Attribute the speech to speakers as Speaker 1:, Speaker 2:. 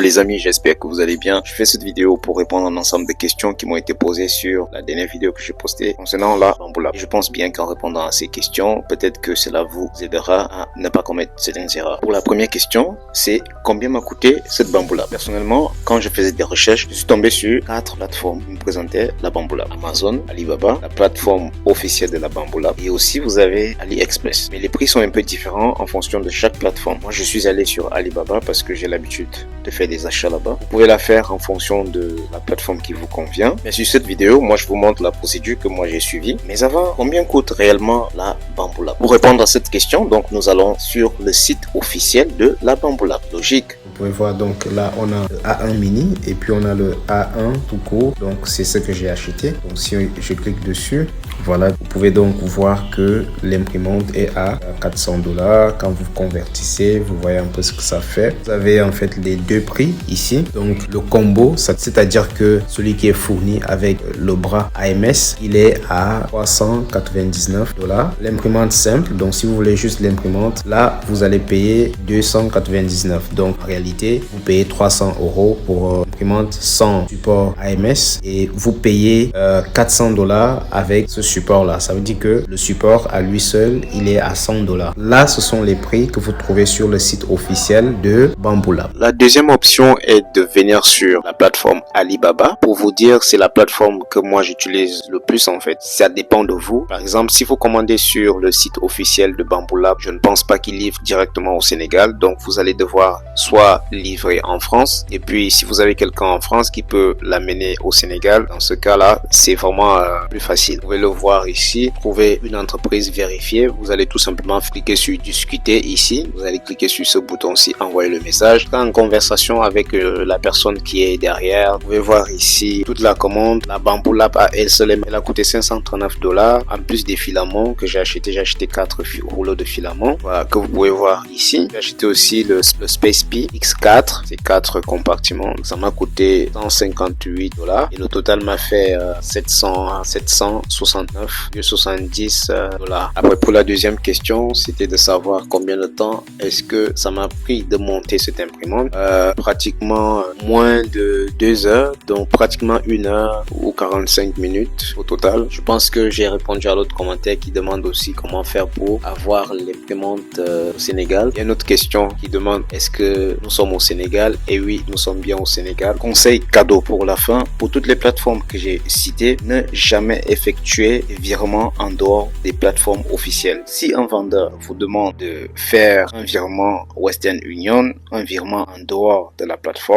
Speaker 1: les amis, j'espère que vous allez bien. Je fais cette vidéo pour répondre à un ensemble de questions qui m'ont été posées sur la dernière vidéo que j'ai postée concernant la Bamboula. Et je pense bien qu'en répondant à ces questions, peut-être que cela vous aidera à ne pas commettre certaines erreurs. Pour la première question, c'est combien m'a coûté cette Bamboula? Personnellement, quand je faisais des recherches, je suis tombé sur 4 plateformes qui me présentaient la Bamboula. Amazon, Alibaba, la plateforme officielle de la Bamboula et aussi vous avez AliExpress. Mais les prix sont un peu différents en fonction de chaque plateforme. Moi, je suis allé sur Alibaba parce que j'ai l'habitude de faire des achats là-bas. Vous pouvez la faire en fonction de la plateforme qui vous convient. Mais sur cette vidéo, moi, je vous montre la procédure que moi j'ai suivie. Mais avant, combien coûte réellement la Bamboula? Pour répondre à cette question, donc, nous allons sur le site officiel de la Bamboula. Logique.
Speaker 2: Vous pouvez voir, donc là on a le A1 mini et puis on a le A1 tout court, donc c'est ce que j'ai acheté. Donc si je clique dessus, voilà, vous pouvez donc voir que l'imprimante est à 400 $. Quand vous convertissez, vous voyez un peu ce que ça fait. Vous avez en fait les deux prix ici. Donc le combo, c'est-à-dire que celui qui est fourni avec le bras AMS, il est à 399 $. L'imprimante simple, donc si vous voulez juste l'imprimante, là vous allez payer 299. Donc en réalité, vous payez 300 € pour l'imprimante sans support AMS et vous payez 400 $ avec ce support là. Ça veut dire que le support à lui seul, il est à 100 $. Là, ce sont les prix que vous trouvez sur le site officiel de Bamboula.
Speaker 1: La deuxième option est de venir sur la plateforme Alibaba. Pour vous dire, c'est la plateforme que moi j'utilise le plus en fait. Ça dépend de vous. Par exemple, si vous commandez sur le site officiel de Bamboula, je ne pense pas qu'il livre directement au Sénégal. Donc, vous allez devoir soit livrer en France et puis si vous avez quelqu'un en France qui peut l'amener au Sénégal, dans ce cas-là, c'est vraiment plus facile. Vous pouvez le voir ici, trouver une entreprise vérifiée. Vous allez tout simplement cliquer sur discuter ici. Vous allez cliquer sur ce bouton-ci, envoyer le message. Quand en conversation avec la personne qui est derrière, vous pouvez voir ici toute la commande. La Bamboula à elle seule, elle a coûté 539 $. En plus des filaments que j'ai acheté 4 rouleaux de filaments. Voilà, que vous pouvez voir ici. J'ai acheté aussi le Space Pi X4. C'est 4 compartiments. Ça m'a coûté 158 $ et le total m'a fait 769,70 $. Après, pour la deuxième question, c'était de savoir combien de temps est-ce que ça m'a pris de monter cette imprimante. Pratiquement moins de 2 heures, donc pratiquement 1 heure ou 45 minutes au total. Je pense que j'ai répondu à l'autre commentaire qui demande aussi comment faire pour avoir l'imprimante au Sénégal. Il y a une autre question qui demande est-ce que nous sommes au Sénégal? Et oui, nous sommes bien au Sénégal. Conseil cadeau pour la fin, pour toutes les plateformes que j'ai citées, ne jamais effectuer virement en dehors des plateformes officielles. Si un vendeur vous demande de faire un virement Western Union, un virement en dehors de la plateforme,